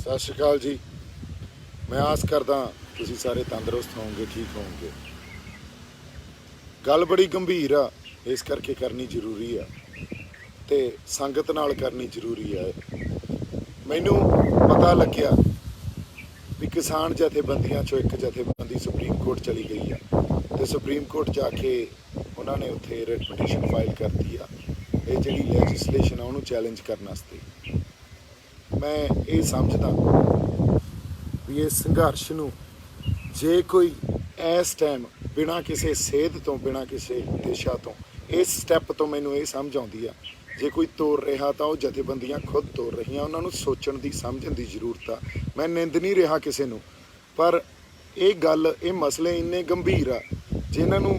सत श्री अकाल जी। मैं आस करदा तुसीं सारे तंदुरुस्त होवोगे, ठीक होवोगे। गल बड़ी गंभीर आ, इस करके करनी जरूरी आ ते संगत नाल करनी जरूरी है। मैनू पता लग्या भी किसान जथेबंदियां चों एक जथेबंदी सुप्रीम कोर्ट चली गई है तो सुप्रीम कोर्ट जाके उन्होंने उत्थे रिट पटीशन फाइल करती आ ये जिहड़ी लैजिसलेशन आ उहनूं चैलेंज करने वास्ते। मैं ये समझदा भी इस संघर्ष नूं जे कोई इस टाइम बिना किसी सेध तो बिना किसी दिशा तो इस स्टैप तो मैनू ये समझ आउंदी आ जे कोई तोड़ रहा तो वह जथेबंदियां खुद तोड़ रही उन्होंने सोचण की समझण की जरूरत आ। मैं निंद नहीं रहा किसी नूं, पर ये गल ये मसले इन्ने गंभीर आ जिन्होंने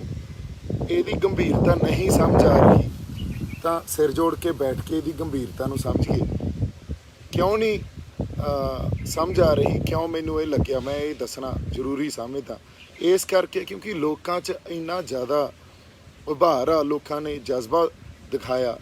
यदी गंभीरता नहीं समझ आ रही तो सिर जोड़ के बैठ के यदी गंभीरता नूं समझिए। क्यों नहीं समझ आ रही, क्यों मैनू ये लग्या मैं ये दसना जरूरी समझदा इस करके क्योंकि लोगों च इन्ना ज़्यादा उभार आ, लोगों ने जज्बा दिखाया।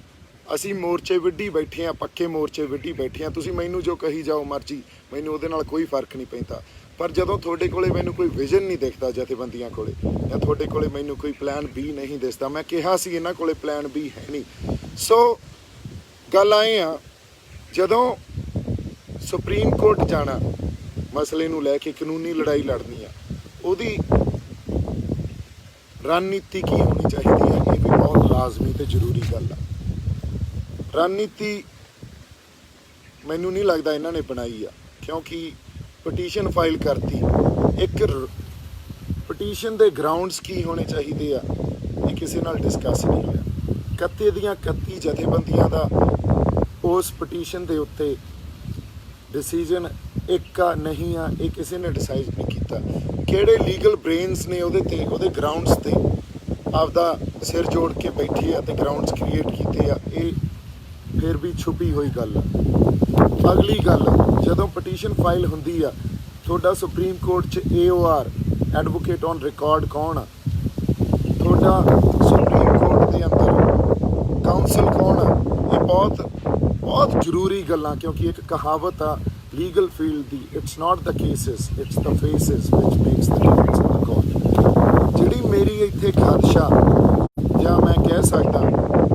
असी मोर्चे विड्ढी बैठे हैं, पक्के मोर्चे विड्ढी बैठे हैं। तुसीं मैनू जो कही जाओ मर्जी, मैनू उहदे नाल कोई फर्क नहीं पैंदा, पर जदों तुहाडे कोले मैनू कोई विजन नहीं दिखता जथेबंदियां कोले या तुहाडे कोले मैनू कोई प्लान बी नहीं दिसदा। मैं कहा सी इन्हां कोले प्लान बी है नहीं। सो गल आए आ जदों सुप्रीम कोर्ट जाना मसले नूं लैके कानूनी लड़ाई लड़नी आ उहदी रणनीति की होनी चाहिए है, ये भी बहुत लाजमी तो जरूरी गल आ। रणनीति मैनू नहीं लगता इन्होंने बनाई आ क्योंकि पटीशन फाइल करती एक पटीशन के ग्राउंड्स की होने चाहिए आ ये किसी नाल डिस्कस नहीं होया। 31 दियां 31 जथेबंदियां दा उस पटीशन के उत्ते डिसीजन एक आ नहीं आ ये किसी ने डिसाइड नहीं किया। किहड़े लीगल ब्रेन्स ने उहदे ग्राउंड्स ते आपदा सिर जोड़ के बैठे आ ते ग्राउंड्स क्रिएट कीते आ, ये फिर भी छुपी हुई गल। अगली गल जदों पटीशन फाइल हुंदी आ तुहाडा सुप्रीम कोर्ट च AOR एडवोकेट ऑन रिकॉर्ड कौन आ, तुहाडा सुप्रीम कोर्ट दे अंदर काउंसल कौन आ, ये बहुत जरूरी गल्लां। क्योंकि एक कहावत आ लीगल फील्ड दी, it's not the cases it's the faces which makes the difference in the court. जिहड़ी मेरी इत्थे खादशा जां मैं कह सकदा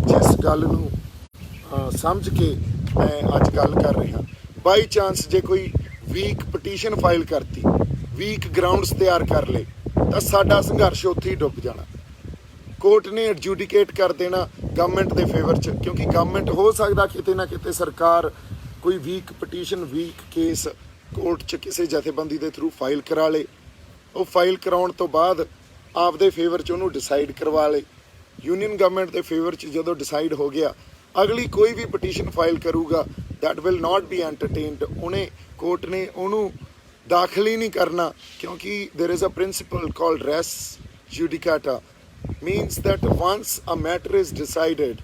जिस गल नूं समझ के मैं अज गल कर रहा, बाई चांस जे कोई वीक पटीशन फाइल करती, वीक ग्राउंड्स तैयार कर ले तो साडा संघर्ष उत्थे ही डुब जाना। कोर्ट ने एडजुडिकेट कर देना गवर्नमेंट के फेवर च, क्योंकि गवर्नमेंट हो सकता किते ना किते सरकार कोई weak petition weak case court च किसी जथेबंदी के थ्रू फाइल करा ले, वो फाइल कराउण तो बाद आपदे फेवर च उन्होंने डिसाइड करवा ले। यूनियन गवर्नमेंट के फेवर च जदों डिसाइड हो गया अगली कोई भी पटीशन फाइल करूगा that will not be entertained. उन्हें कोर्ट ने उन्होंने दाखिल ही नहीं करना, क्योंकि there is a principle called res judicata means that once a matter is decided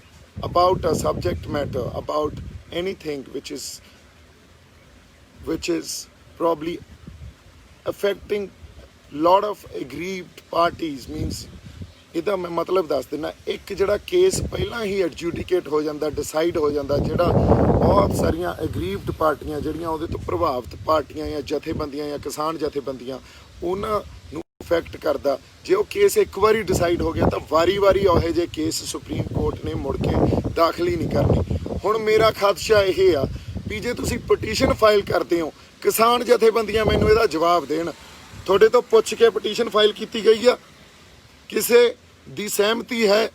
about a subject matter, about anything which is probably affecting lot of aggrieved parties, means ਇਹਦਾ मैं मतलब दस देना एक जिहड़ा केस पहला ही एडजुडिकेट हो जाता, डिसाइड हो जाता, जिहड़ा बहुत सारिया एग्रीव्ड पार्टियां जिहड़ियां उहदे तो प्रभावित पार्टियां या जथेबंदियां या किसान जथेबंदियां उन्हां नूं इफैक्ट करता। जे वो केस एक बारी डिसाइड हो गया तो वारी वारी उहे जे केस सुप्रीम कोर्ट ने मुड़ के दाखिल ही नहीं करनी। हुण मेरा खदशा यह आ भी जे तुसीं पटीशन फाइल करते हो, किसान जथेबंदियां मैनूं इहदा जवाब देण, तुहाडे तो पुछ के पटीशन फाइल की गई आ, किसे दी सहमति है?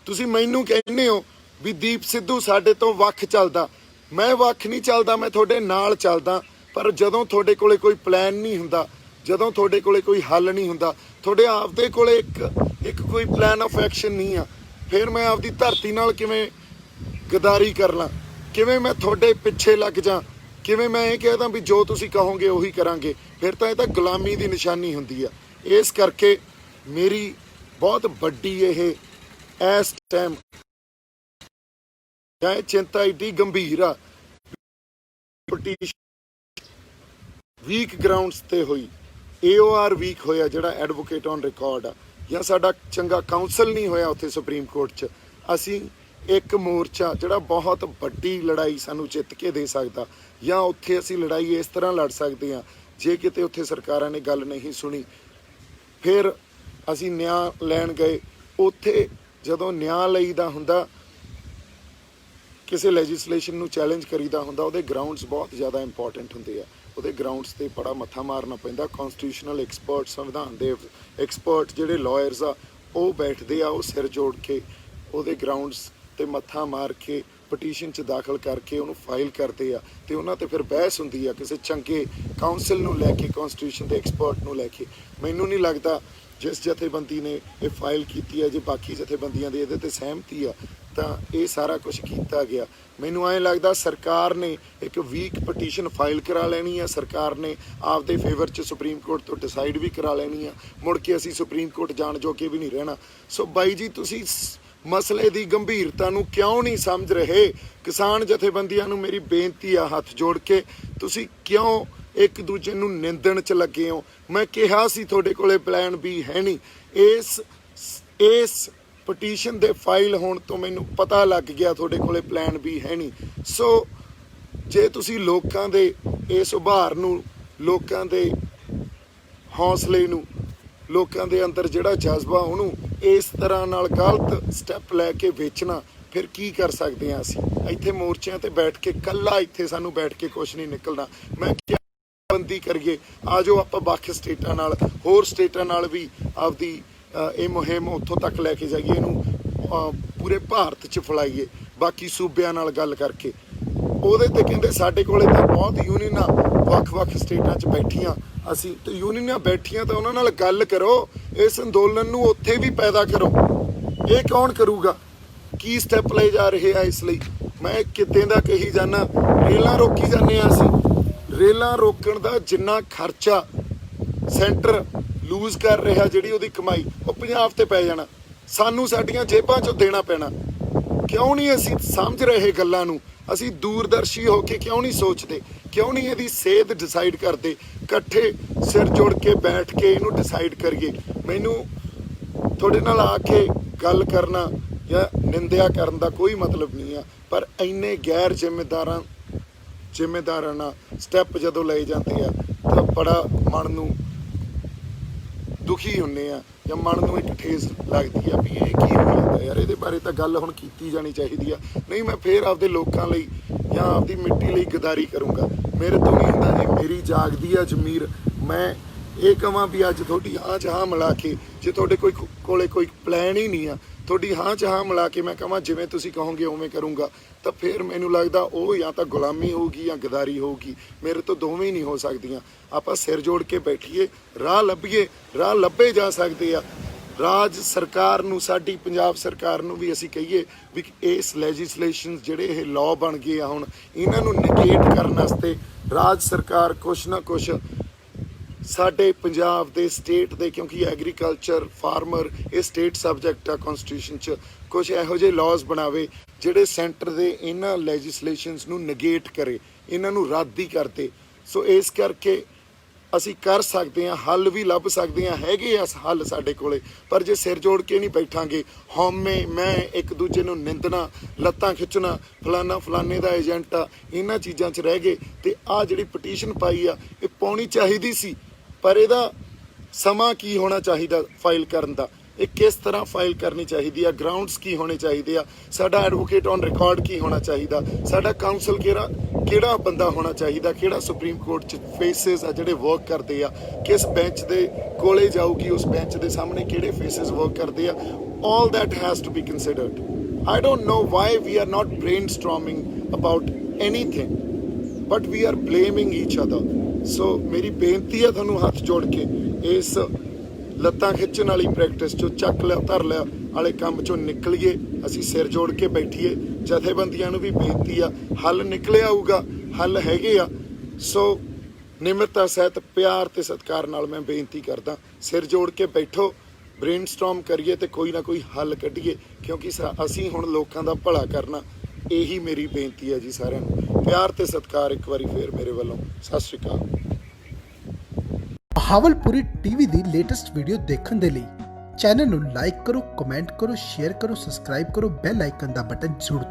तुसीं मैनूं कहने हो भी दीप सिद्धू साडे तो वख चलदा, मैं वख नहीं चलदा, मैं तुहाडे नाल चलदा। पर जदों तुहाडे कोले कोई प्लान नहीं हुंदा, जदों तुहाडे कोले कोई हल नहीं हुंदा, तुहाडे आपदे कोले एक कोई प्लान ऑफ एक्शन नहीं आ, फिर मैं आपदी धरती नाल किवें गदारी कर ਲਾਂ, किवें मैं तुहाडे पिछे लग जा, किवें मैं ये कहदा भी जो तुसीं कहोगे उही करांगे, फिर तां इह तां गुलामी दी निशानी हुंदी आ। इस करके मेरी बहुत वड्डी इस टाइम चिंता एडी गंभीर आ वीक ग्राउंड्स ते हुई, AOR वीक होया जिहड़ा एडवोकेट ऑन रिकॉर्ड आ, या साडा चंगा काउंसल नहीं होया उत्थे सुप्रीम कोर्ट च। असीं ਇੱਕ ਮੋਰਚਾ ਜਿਹੜਾ ਬਹੁਤ ਵੱਡੀ ਲੜਾਈ ਸਾਨੂੰ ਜਿੱਤ ਕੇ ਦੇ ਸਕਦਾ, ਜਾਂ ਉੱਥੇ ਅਸੀਂ ਲੜਾਈ ਇਸ ਤਰ੍ਹਾਂ ਲੜ ਸਕਦੇ ਹਾਂ ਜੇ ਕਿਤੇ ਉੱਥੇ ਸਰਕਾਰਾਂ ਨੇ ਗੱਲ ਨਹੀਂ ਸੁਣੀ। ਫਿਰ ਅਸੀਂ ਨਿਆਂ ਲੈਣ ਗਏ, ਉੱਥੇ ਜਦੋਂ ਨਿਆਂ ਲਈਦਾ ਹੁੰਦਾ, ਕਿਸੇ ਲੈਜਿਸਲੇਸ਼ਨ ਨੂੰ ਚੈਲੰਜ ਕਰੀਦਾ ਹੁੰਦਾ, ਉਹਦੇ ਗਰਾਊਂਡਸ ਬਹੁਤ ਜ਼ਿਆਦਾ ਇੰਪੋਰਟੈਂਟ ਹੁੰਦੇ ਆ। ਉਹਦੇ ਗਰਾਊਂਡਸ 'ਤੇ ਬੜਾ ਮੱਥਾ ਮਾਰਨਾ ਪੈਂਦਾ। ਕੌਨਸਟੀਟਿਊਸ਼ਨਲ ਐਕਸਪਰਟ, ਸੰਵਿਧਾਨ ਦੇ ਐਕਸਪਰਟ ਜਿਹੜੇ ਲਾਇਰਸ ਆ, ਉਹ ਬੈਠਦੇ ਆ, ਉਹ ਸਿਰ ਜੋੜ ਕੇ ਉਹਦੇ ਗਰਾਊਂਡਸ 'ਤੇ ਮੱਥਾ ਮਾਰ ਕੇ ਪਟੀਸ਼ਨ 'ਚ ਦਾਖਲ ਕਰਕੇ ਉਹਨੂੰ ਫਾਈਲ ਕਰਦੇ ਆ, ਅਤੇ ਉਹਨਾਂ 'ਤੇ ਫਿਰ ਬਹਿਸ ਹੁੰਦੀ ਆ ਕਿਸੇ ਚੰਗੇ ਕਾਉਂਸਲ ਨੂੰ ਲੈ ਕੇ, ਕੌਨਸਟੀਟਿਊਸ਼ਨ ਦੇ ਐਕਸਪਰਟ ਨੂੰ ਲੈ ਕੇ। ਮੈਨੂੰ ਨਹੀਂ ਲੱਗਦਾ ਜਿਸ ਜਥੇਬੰਦੀ ਨੇ ਇਹ ਫਾਈਲ ਕੀਤੀ ਹੈ, ਜੇ ਬਾਕੀ ਜਥੇਬੰਦੀਆਂ ਦੀ ਇਹਦੇ 'ਤੇ ਸਹਿਮਤੀ ਆ ਤਾਂ ਇਹ ਸਾਰਾ ਕੁਝ ਕੀਤਾ ਗਿਆ। ਮੈਨੂੰ ਐਂ ਲੱਗਦਾ ਸਰਕਾਰ ਨੇ ਇੱਕ ਵੀਕ ਪਟੀਸ਼ਨ ਫਾਈਲ ਕਰਾ ਲੈਣੀ ਆ, ਸਰਕਾਰ ਨੇ ਆਪਦੇ ਫੇਵਰ 'ਚ ਸੁਪਰੀਮ ਕੋਰਟ ਤੋਂ ਡਿਸਾਈਡ ਵੀ ਕਰਾ ਲੈਣੀ ਆ, ਮੁੜ ਕੇ ਅਸੀਂ ਸੁਪਰੀਮ ਕੋਰਟ ਜਾਣ ਜੋਗੇ ਵੀ ਨਹੀਂ ਰਹਿਣਾ। ਸੋ ਬਾਈ ਜੀ, ਤੁਸੀਂ ਮਸਲੇ ਦੀ ਗੰਭੀਰਤਾ ਨੂੰ ਕਿਉਂ ਨਹੀਂ ਸਮਝ ਰਹੇ? ਕਿਸਾਨ ਜਥੇਬੰਦੀਆਂ ਨੂੰ ਮੇਰੀ ਬੇਨਤੀ ਆ ਹੱਥ ਜੋੜ ਕੇ, ਤੁਸੀਂ ਕਿਉਂ ਇੱਕ ਦੂਜੇ ਨੂੰ ਨਿੰਦਣ 'ਚ ਲੱਗੇ ਹੋ? ਮੈਂ ਕਿਹਾ ਸੀ ਤੁਹਾਡੇ ਕੋਲੇ ਪਲਾਨ ਵੀ ਹੈ ਨਹੀਂ। ਇਸ ਪਟੀਸ਼ਨ ਦੇ ਫਾਈਲ ਹੋਣ ਤੋਂ ਮੈਨੂੰ ਪਤਾ ਲੱਗ ਗਿਆ ਤੁਹਾਡੇ ਕੋਲੇ ਪਲਾਨ ਵੀ ਹੈ ਨਹੀਂ। ਸੋ ਜੇ ਤੁਸੀਂ ਲੋਕਾਂ ਦੇ ਇਸ ਉਭਾਰ ਨੂੰ, ਲੋਕਾਂ ਦੇ ਹੌਸਲੇ ਨੂੰ, ਲੋਕਾਂ ਦੇ ਅੰਦਰ ਜਿਹੜਾ ਜਜ਼ਬਾ, ਉਹਨੂੰ ਇਸ ਤਰ੍ਹਾਂ ਨਾਲ ਗਲਤ ਸਟੈਪ ਲੈ ਕੇ ਵੇਚਣਾ, ਫਿਰ ਕੀ ਕਰ ਸਕਦੇ ਹਾਂ ਅਸੀਂ? ਇੱਥੇ ਮੋਰਚਿਆਂ ਤੇ ਬੈਠ ਕੇ, ਕੱਲਾ ਇੱਥੇ ਸਾਨੂੰ ਬੈਠ ਕੇ ਕੁਛ ਨਹੀਂ ਨਿਕਲਣਾ। ਮੈਂ ਕਿਹਾ ਬੰਦੀ ਕਰੀਏ, ਆ ਜਾਓ ਆਪਾਂ ਵੱਖ ਸਟੇਟਾਂ ਨਾਲ, ਹੋਰ ਸਟੇਟਾਂ ਨਾਲ ਵੀ ਆਪਦੀ ਇਹ ਮੁਹਿੰਮ ਉੱਥੋਂ ਤੱਕ ਲੈ ਕੇ ਜਾਈਏ, ਇਹਨੂੰ ਪੂਰੇ ਭਾਰਤ 'ਚ ਫੈਲਾਈਏ, ਬਾਕੀ ਸੂਬਿਆਂ ਨਾਲ ਗੱਲ ਕਰਕੇ। ਉਹਦੇ ਤੇ ਕਹਿੰਦੇ ਸਾਡੇ ਕੋਲੇ ਤਾਂ ਬਹੁਤ ਯੂਨੀਅਨਾਂ ਵੱਖ-ਵੱਖ ਸਟੇਟਾਂ 'ਚ ਬੈਠੀਆਂ, ਅਸੀਂ ਤੇ ਯੂਨੀਅਨਾਂ ਬੈਠੀਆਂ ਤਾਂ ਉਹਨਾਂ ਨਾਲ ਗੱਲ ਕਰੋ, ਇਸ ਅੰਦੋਲਨ ਨੂੰ ਉੱਥੇ ਵੀ ਪੈਦਾ ਕਰੋ। ਇਹ ਕੌਣ ਕਰੂਗਾ? ਕੀ ਸਟੈਪ ਲਏ ਜਾ ਰਹੇ ਆ ਇਸ ਲਈ? ਮੈਂ ਕਿਤੇ ਦਾ ਕਹੀ ਜਾਣਾ, ਰੇਲਾਂ ਰੋਕੀ ਜਾਂਦੇ ਆ ਅਸੀਂ। ਰੇਲਾਂ ਰੋਕਣ ਦਾ ਜਿੰਨਾ ਖਰਚਾ ਸੈਂਟਰ ਲੂਜ਼ ਕਰ ਰਿਹਾ, ਜਿਹੜੀ ਉਹਦੀ ਕਮਾਈ, ਉਹ ਪੰਜਾਬ ਤੇ ਪੈ ਜਾਣਾ, ਸਾਨੂੰ ਸਾਡੀਆਂ ਜੇਬਾਂ 'ਚੋਂ ਦੇਣਾ ਪੈਣਾ। ਕਿਉਂ ਨਹੀਂ ਅਸੀਂ ਸਮਝ ਰਹੇ ਗੱਲਾਂ ਨੂੰ? ਅਸੀਂ ਦੂਰਦਰਸ਼ੀ ਹੋ ਕੇ ਕਿਉਂ ਨਹੀਂ ਸੋਚਦੇ? ਕਿਉਂ ਨਹੀਂ ਇਹਦੀ ਸੇਧ ਡਿਸਾਈਡ ਕਰਦੇ? ਇਕੱਠੇ ਸਿਰ ਜੋੜ ਕੇ ਬੈਠ ਕੇ ਇਹਨੂੰ ਡਿਸਾਈਡ ਕਰੀਏ। ਮੈਨੂੰ ਤੁਹਾਡੇ ਨਾਲ ਆ ਕੇ ਗੱਲ ਕਰਨਾ ਜਾਂ ਨਿੰਦਿਆ ਕਰਨ ਦਾ ਕੋਈ ਮਤਲਬ ਨਹੀਂ ਆ, ਪਰ ਇੰਨੇ ਗੈਰ ਜ਼ਿੰਮੇਦਾਰਾਨਾ ਸਟੈਪ ਜਦੋਂ ਲਏ ਜਾਂਦੇ ਆ ਤਾਂ ਬੜਾ ਮਨ ਨੂੰ ਦੁਖੀ ਹੁੰਦੇ ਆ, ਜਾਂ ਮਨ ਨੂੰ ਇੱਕ ਠੇਸ ਲੱਗਦੀ ਆ ਵੀ ਇਹ ਕੀ ਹੋ ਜਾਂਦਾ ਯਾਰ। ਇਹਦੇ ਬਾਰੇ ਤਾਂ ਗੱਲ ਹੁਣ ਕੀਤੀ ਜਾਣੀ ਚਾਹੀਦੀ ਆ। ਨਹੀਂ, ਮੈਂ ਫੇਰ ਆਪਦੇ ਲੋਕਾਂ ਲਈ ਜਾਂ ਆਪਦੀ ਮਿੱਟੀ ਲਈ ਗਦਾਰੀ ਕਰੂੰਗਾ। ਮੇਰੇ ਤੋਂ ਨਹੀਂ ਹੁੰਦਾ ਜੀ, ਮੇਰੀ ਜਾਗਦੀ ਆ ਜ਼ਮੀਰ। ਮੈਂ ਇਹ ਕਹਾਂ ਵੀ ਅੱਜ ਤੁਹਾਡੀ ਹਾਂ 'ਚ ਹਾਂ ਮਿਲਾ ਕੇ, ਜੇ ਤੁਹਾਡੇ ਕੋਲੇ ਕੋਈ ਪਲਾਨ ਹੀ ਨਹੀਂ ਆ, ਤੁਹਾਡੀ ਹਾਂ 'ਚ ਹਾਂ ਮਿਲਾ ਕੇ ਮੈਂ ਕਹਾਂ ਜਿਵੇਂ ਤੁਸੀਂ ਕਹੋਗੇ ਉਵੇਂ ਕਰੂੰਗਾ, ਤਾਂ ਫਿਰ ਮੈਨੂੰ ਲੱਗਦਾ ਉਹ ਜਾਂ ਤਾਂ ਗੁਲਾਮੀ ਹੋਊਗੀ ਜਾਂ ਗਦਾਰੀ ਹੋਊਗੀ। ਮੇਰੇ ਤੋਂ ਦੋਵੇਂ ਹੀ ਨਹੀਂ ਹੋ ਸਕਦੀਆਂ। ਆਪਾਂ ਸਿਰ ਜੋੜ ਕੇ ਬੈਠੀਏ, ਰਾਹ ਲੱਭੀਏ, ਰਾਹ ਲੱਭੇ ਜਾ ਸਕਦੇ ਆ। ਰਾਜ ਸਰਕਾਰ ਨੂੰ, ਸਾਡੀ ਪੰਜਾਬ ਸਰਕਾਰ ਨੂੰ ਵੀ ਅਸੀਂ ਕਹੀਏ ਵੀ ਇਸ ਲੈਜਿਸਲੇਸ਼ਨ ਜਿਹੜੇ ਇਹ ਲਾਅ ਬਣ ਗਏ ਆ ਹੁਣ, ਇਹਨਾਂ ਨੂੰ ਨਿਗੇਟ ਕਰਨ ਵਾਸਤੇ ਰਾਜ ਸਰਕਾਰ ਕੁਛ ਨਾ ਕੁਛ ਸਾਡੇ ਪੰਜਾਬ ਦੇ ਸਟੇਟ ਦੇ, ਕਿਉਂਕਿ ਐਗਰੀਕਲਚਰ, ਫਾਰਮਰ ਇਹ ਸਟੇਟ ਸਬਜੈਕਟ ਆ ਕੌਨਸਟੀਟਿਊਸ਼ਨ 'ਚ, ਕੁਛ ਇਹੋ ਜਿਹੇ ਲਾਜ਼ ਬਣਾਵੇ ਜਿਹੜੇ ਸੈਂਟਰ ਦੇ ਇਹਨਾਂ ਲੈਜਿਸਲੇਸ਼ਨਸ ਨੂੰ ਨਿਗੇਟ ਕਰੇ, ਇਹਨਾਂ ਨੂੰ ਰੱਦ ਹੀ ਕਰਦੇ। ਸੋ ਇਸ ਕਰਕੇ ਅਸੀਂ ਕਰ ਸਕਦੇ ਹਾਂ, ਹੱਲ ਵੀ ਲੱਭ ਸਕਦੇ ਹਾਂ, ਹੈਗੇ ਆ ਹੱਲ ਸਾਡੇ ਕੋਲੇ। ਪਰ ਜੇ ਸਿਰ ਜੋੜ ਕੇ ਨਹੀਂ ਬੈਠਾਂਗੇ, ਹਉਮੈ ਮੈਂ ਇੱਕ ਦੂਜੇ ਨੂੰ ਨਿੰਦਣਾ, ਲੱਤਾਂ ਖਿੱਚਣਾ, ਫਲਾਨਾ ਫਲਾਨੇ ਦਾ ਏਜੰਟ ਆ, ਇਹਨਾਂ ਚੀਜ਼ਾਂ 'ਚ ਰਹਿ ਗਏ। ਤੇ ਆਹ ਜਿਹੜੀ ਪਟੀਸ਼ਨ ਪਾਈ ਆ, ਇਹ ਪਾਉਣੀ ਚਾਹੀਦੀ ਸੀ, ਪਰ ਇਹਦਾ ਸਮਾਂ ਕੀ ਹੋਣਾ ਚਾਹੀਦਾ ਫਾਈਲ ਕਰਨ ਦਾ, ਇਹ ਕਿਸ ਤਰ੍ਹਾਂ ਫਾਈਲ ਕਰਨੀ ਚਾਹੀਦੀ ਆ, ਗਰਾਊਂਡਸ ਕੀ ਹੋਣੇ ਚਾਹੀਦੇ ਆ, ਸਾਡਾ ਐਡਵੋਕੇਟ ਔਨ ਰਿਕਾਰਡ ਕੀ ਹੋਣਾ ਚਾਹੀਦਾ, ਸਾਡਾ ਕਾਉਂਸਲ ਕਿਹੜਾ ਬੰਦਾ ਹੋਣਾ ਚਾਹੀਦਾ, ਕਿਹੜਾ ਸੁਪਰੀਮ ਕੋਰਟ 'ਚ ਫੇਸਿਸ ਆ ਜਿਹੜੇ ਵਰਕ ਕਰਦੇ ਆ, ਕਿਸ ਬੈਂਚ ਦੇ ਕੋਲੇ ਜਾਊਗੀ, ਉਸ ਬੈਂਚ ਦੇ ਸਾਹਮਣੇ ਕਿਹੜੇ ਫੇਸਿਸ ਵਰਕ ਕਰਦੇ ਆ। all that has to be considered. I don't know why we are not brainstorming about anything, but we are blaming each other. So ਮੇਰੀ ਬੇਨਤੀ ਹੈ ਤੁਹਾਨੂੰ ਹੱਥ ਜੋੜ ਕੇ, ਇਸ ਲੱਤਾਂ ਖਿੱਚਣ ਵਾਲੀ ਪ੍ਰੈਕਟਿਸ 'ਚੋਂ, ਚੱਕ ਲਿਆ ਧਰ ਲਿਆ ਵਾਲੇ ਕੰਮ 'ਚੋਂ ਨਿਕਲੀਏ। ਅਸੀਂ ਸਿਰ ਜੋੜ ਕੇ ਬੈਠੀਏ। ਜਥੇਬੰਦੀਆਂ ਨੂੰ ਵੀ ਬੇਨਤੀ ਆ, ਹੱਲ ਨਿਕਲਿਆ ਆਊਗਾ, ਹੱਲ ਹੈਗੇ ਆ। ਸੋ ਨਿਮਰਤਾ ਸਹਿਤ, ਪਿਆਰ ਤੇ ਸਤਿਕਾਰ ਨਾਲ ਮੈਂ ਬੇਨਤੀ ਕਰਦਾ, ਸਿਰ ਜੋੜ ਕੇ ਬੈਠੋ, ਬ੍ਰੇਨਸਟਾਰਮ ਕਰੀਏ ਤੇ ਕੋਈ ਨਾ ਕੋਈ ਹੱਲ ਕੱਢੀਏ, ਕਿਉਂਕਿ ਅਸੀਂ ਹੁਣ ਲੋਕਾਂ ਦਾ ਭਲਾ ਕਰਨਾ। ਇਹੀ ਮੇਰੀ ਬੇਨਤੀ ਹੈ ਜੀ ਸਾਰਿਆਂ ਨੂੰ। ਪਿਆਰ ਤੇ ਸਤਿਕਾਰ ਇੱਕ ਵਾਰੀ ਫੇਰ ਮੇਰੇ ਵੱਲੋਂ। ਸਤਿ ਸ਼੍ਰੀ ਅਕਾਲ। ਬਹਾਵਲਪੁਰੀ ਟੀਵੀ ਦੀ ਲੇਟੈਸਟ ਵੀਡੀਓ ਦੇਖਣ ਦੇ ਲਈ ਚੈਨਲ ਨੂੰ ਲਾਈਕ ਕਰੋ, ਕਮੈਂਟ ਕਰੋ, ਸ਼ੇਅਰ ਕਰੋ, ਸਬਸਕ੍ਰਾਈਬ ਕਰੋ, ਬੈਲ ਆਈਕਨ ਦਾ ਬਟਨ ਜ਼ਰੂਰ